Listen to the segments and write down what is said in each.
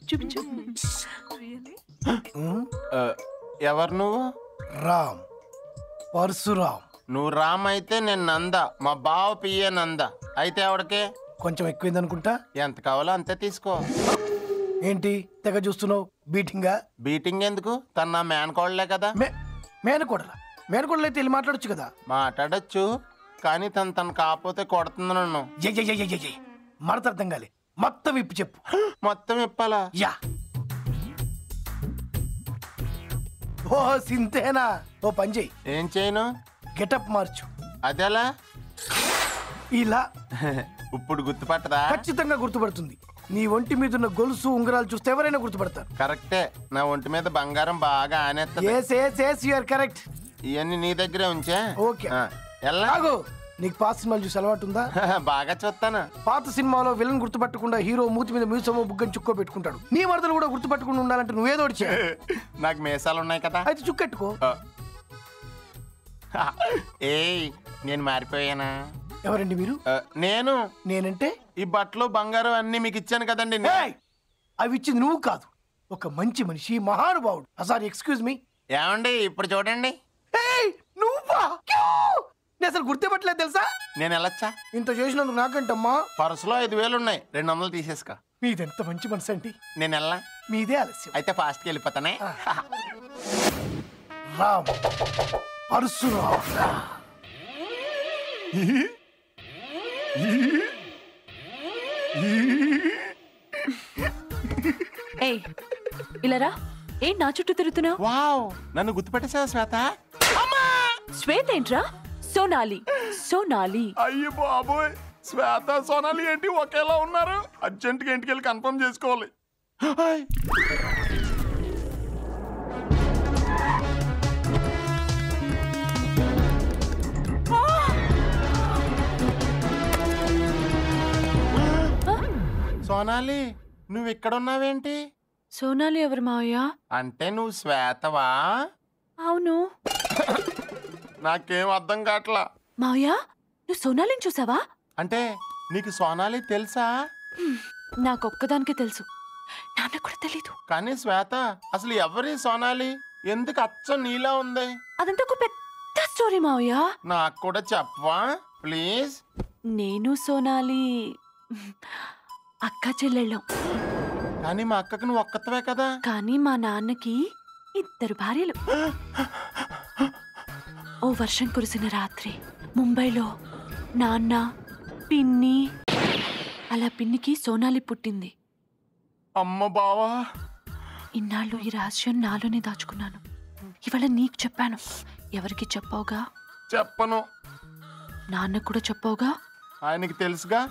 చూపించు. ఎవరు నువ్వు? రామ్, పరశురామ్. నువ్వు రామ్ అయితే నేను నంద, మా బావ పియ్యే నంద. అయితే ఎవడికే? కొంచెం ఎక్కువైంది అనుకుంటా. ఎంత కావాలో అంతే తీసుకో. ఏంటి తెగ చూస్తున్నావు? బీటింగా? బీటింగ్ ఎందుకు? తన నా మేనకోడలే కదా. మేనకోడలా? మేనకోడలు అయితే వెళ్ళి మాట్లాడొచ్చు కదా. మాట్లాడచ్చు, కానీ తను కాకపోతే కొడుతుంది నన్ను. మడత అర్థం కాలే, మొత్తం ఇప్పు చెప్పు. మొత్తం ఇప్పాలా? యా. ఓ సింతేనా? ఓ పని చెయ్యి. ఏం చేయను? గెటప్ మార్చు. అదెలా? ఇలా. ఇప్పుడు గుర్తుపట్టదా? ఖచ్చితంగా గుర్తుపడుతుంది. నీ ఒంటి మీద ఉన్న గొలుసు ఉంగరాలు చూస్తే ఎవరైనా గుర్తుపడతారు. కరెక్టే, నా ఒంటి మీద బంగారం బాగా ఆనేస్తా. కరెక్ట్. ఇవన్నీ నీ దగ్గరే ఉంచే. ఓకే. ఎలా? నీకు పాత సినిమాలు చూసి అలవాటు ఉందా? బాగా చూస్తాను. పాత సినిమాలో విలన్ గుర్తుపట్టకుండా హీరో మూతి మీద మీసమో బుగ్గని చుక్కో పెట్టుకుంటాడు. నీ మరదలు కూడా గుర్తుపట్టకుండా ఉండాలంటే నువ్వేదో నాకు మీసాలు ఉన్నాయి కదా, అయితే చుక్కెట్టుకో. ఏయ్, నేను మారిపోయానా? ఎవరండి మీరు? నేనంటే ఈ బట్టలు బంగారం అన్ని మీకు ఇచ్చాను కదండి. అవి ఇచ్చింది నువ్వు కాదు, ఒక మంచి మనిషి, మహానుభావుడు. Sorry, excuse me. ఏమండి ఇప్పుడు చూడండి. నువ్వా? నేను అసలు గుర్తుపట్టలేదు తెలుసా. నేను వెళ్ళొచ్చా? ఇంత చేసినందుకు నాకంటమ్మా. పర్సులో 5,000 ఉన్నాయి, 200 తీసేసుకో. మీదెంత మంచి మనసు అండి. నేను వెళ్ళా? మీదే ఆలస్యం. అయితే ఫాస్ట్కి వెళ్ళిపోతానే. రామ్, పరశురామ్. ఏయ్, ఇలా రా. ఏం నా చుట్టూ తిరుగుతున్నావు? వావ్, నన్ను గుర్తుపెట్టేసావా శ్వేత? శ్వేత ఏంట్రా? సోనాలి. సోనాలి. అయ్యో బాబోయ్, శ్వేత సోనాలి ఏంటి ఒకేలా ఉన్నారు? అర్జెంట్గా ఇంటికి వెళ్ళి కన్ఫర్మ్ చేసుకోవాలి. సోనాలి, నువ్వు ఇక్కడ ఉన్నావేంటి? సోనాలి ఎవరు మావయ్య? అంటే నువ్వు శ్వేతవా? అవును. నాకేం అర్థం కావట్లా. మావయ్య, నువ్వు సోనాలిని చూసావా? అంటే నీకు సోనాలి తెలుసా? నాకొక్కదానికే తెలుసు, నాన్న కూడా తెలీదు. కానీ శ్వేత, అసలు ఎవరి సోనాలి? ఎందుకు అచ్చం నీలా ఉంది? అదంతా ఒక పెద్ద స్టోరీ మావయ్య. నాకు కూడా చెప్పవా ప్లీజ్? నేను సోనాలి అక్క చెల్లెళ్ళం. కానీ మా అక్కకు నువ్వు ఒక్కతవే కదా. కానీ మా నాన్నకి 2 భార్యలు. ఓ వర్షం కురిసిన రాత్రి ముంబైలో నాన్న, పిన్ని, అలా పిన్నికి సోనాలి పుట్టింది. అమ్మ బావా, ఇన్నాళ్ళు ఈ రహస్యం నాలోనే దాచుకున్నాను. ఇవాళ నీకు చెప్పాను. ఎవరికి చెప్పావుగా? చెప్పను. నాన్న కూడా చెప్పావుగా? ఆయనకి తెలుసుగా.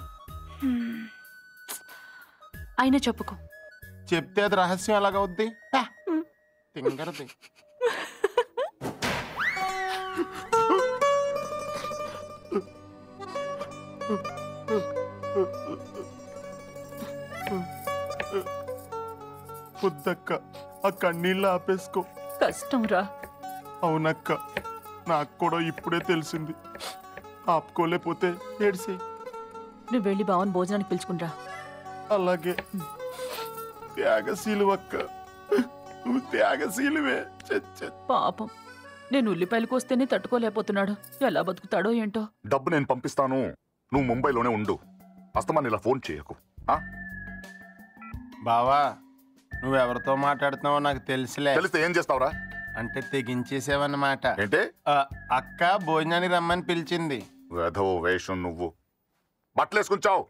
అయినా చెప్పుకో. చెప్తే అది రహస్యం ఎలాగవుద్ది? తింగరది. పొద్దక్క, ఆ కన్నీళ్ళు ఆపేసుకో. కష్టం రా. అవునక్క, నాకు కూడా ఇప్పుడే తెలిసింది. ఆపుకోలేకపోతే ఏడ్సి. నువ్వు వెళ్ళి బావని భోజనానికి పిలుచుకుంటా. అలాగే. త్యాగశీలు అక్క, నువ్వు త్యాగశీలువే. పాపం, నేను ఉల్లిపాయలు కోస్తేనే తట్టుకోలేకపోతున్నాడు. ఎలా బతుకుతాడో ఏంటో. డబ్బు నేను పంపిస్తాను, నువ్వు ముంబైలోనే ఉండు. అస్తమాన్ ఇలా ఫోన్ చేయకు. బావా, నువ్వెవరితో మాట్లాడుతున్నావో నాకు తెలుసులే. తెలిస్తే ఏం చేస్తావురా? అంటే తెగించేసేవన్నమాట. ఏంటే? అక్క భోజనానికి రమ్మని పిలిచింది. వేధవ వేషం నువ్వు. బట్టలు వేసుకుంటావు.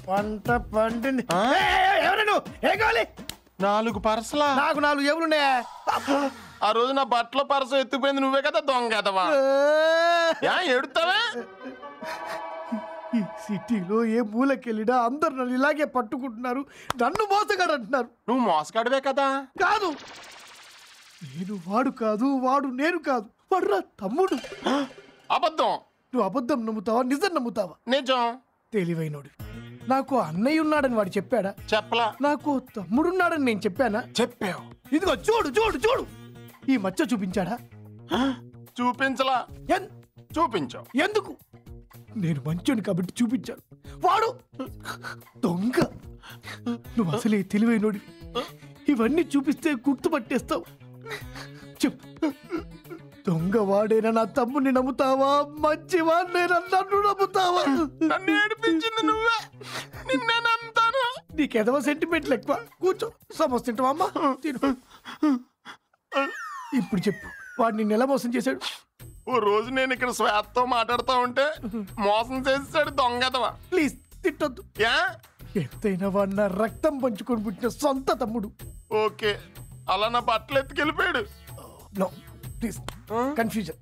పంట పండింది. ఎవరు? ఏం కావాలి? 4 పర్సలా? నాకు 4 ఎవరున్నాయా? ఆ రోజు నా బట్టల పర్సు ఎత్తుపోయింది నువ్వే కదా దొంగదవా. ఎడుతావా? ఈ సిటీలో ఏ మూలకెళ్ళినా అందరు నన్ను ఇలాగే పట్టుకుంటున్నారు. నన్ను మోసగాడు అంటున్నారు. నువ్వు మోసగాడివే కదా. కాదు, నేను వాడు కాదు, వాడు నేను కాదు. వాడు నా తమ్ముడు. అబద్ధం. నువ్వు అబద్ధం నమ్ముతావా, నిజం నమ్ముతావా? నిజం. తెలివైనోడు. నాకు అన్నయ్య ఉన్నాడని వాడు చెప్పాడా? చెప్పలా. నాకు తమ్ముడున్నాడని నేను చెప్పానా? చెప్పావు. ఇదిగో చూడు చూడు చూడు, ఈ మచ్చ చూపించాడా? చూపించలా. చూపించావు. ఎందుకు? నేను మంచోని కాబట్టి చూపించాను, వాడు దొంగ. నువ్వు అసలే తెలివైనోడివి, ఇవన్నీ చూపిస్తే గుర్తుపట్టేస్తావు. చెప్పు, దొంగ వాడేనా నా తమ్ముని నమ్ముతావా, మంచివాడినైనా నన్ను నమ్ముతావా? నన్ను ఏడిపించింది నువ్వే, నిన్నే నమ్ముతాను. నీకెదవ సెంటిమెంట్లు ఎక్కువ. కూర్చో, సమోసా తింటావా అమ్మా? తిను. ఇప్పుడు చెప్పు, వాడు నిన్ను ఎలా మోసం చేశాడు? ఓ రోజు నేను ఇక్కడ శ్వేతతో మాట్లాడుతూ ఉంటే మోసం చేసాడు దొంగదవా. ప్లీజ్ తిట్టొద్దు. యా ఎంతైనా వాడు నా రక్తం పంచుకొని పుట్టిన సొంత తమ్ముడు. ఓకే, అలా నా బట్టలు ఎత్తుకెళ్ళిపోయాడు. No please, confusion.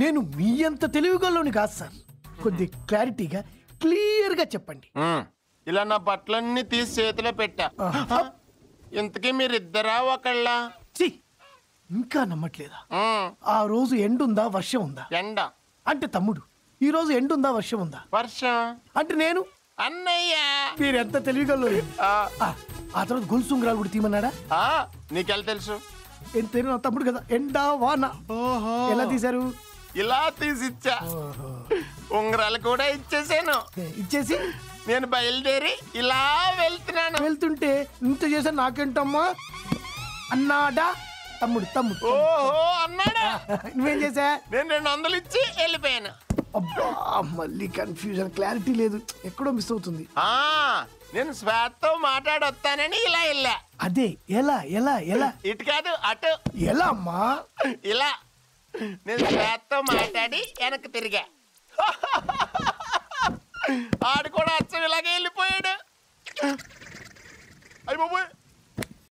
నేను మీ అంత తెలివిగలోని కాదు సార్. కొద్ది క్లారిటీగా క్లియర్గా చెప్పండి. ఇలా నా బట్టలన్నీ తీసి చేతిలో పెట్టా. ఇంతకీ మీరిద్దరా ఒకళ్ళ? ఛీ, ఇంకా నమ్మట్లేదా? ఆ రోజు ఎండుందా వర్షం ఉందా? ఎండ అంటే తమ్ముడు. ఈ రోజు ఎండుందా వర్షం ఉందా? వర్షం అంటే నేను అన్నయ్య. మీరు ఎంత తెలివిగల్లో. ఆ తర్వాత గొలుసు ఉంగరాలు కూడా తీయమన్నాడా? నీకెలా తెలుసు? ఎంతైనా నా తమ్ముడు కదా. ఎండా వాన ఎలా తీశారు? ఇలా తీసిచ్చా. ఉంగరాలు కూడా ఇచ్చేసాను. ఇచ్చేసి నేను బయలుదేరి ఇలా వెళ్తుంటే ఇంత చేశాను నాకేంటమ్మా అన్నాడా తమ్ముడు? ఓహో అన్నాడా? నువ్వేం చేశా? నేను 200 ఇచ్చి వెళ్ళిపోయాను. అబ్బా, మళ్ళీ కన్ఫ్యూజన్, క్లారిటీ లేదు, ఎక్కడో మిస్ అవుతుంది. నేను శ్వేతతో మాట్లాడొస్తానని ఇలా వెళ్ళా. అదే ఎలా ఎలా ఎలా? ఇటు కాదు అటు. ఎలా అమ్మా? ఇలా నేను శ్వేతతో మాట్లాడి వెనక్కి తిరిగా. ఆడు కూడా అచ్చం ఇలాగే వెళ్ళిపోయాడు. అయ్య బాబోయ్,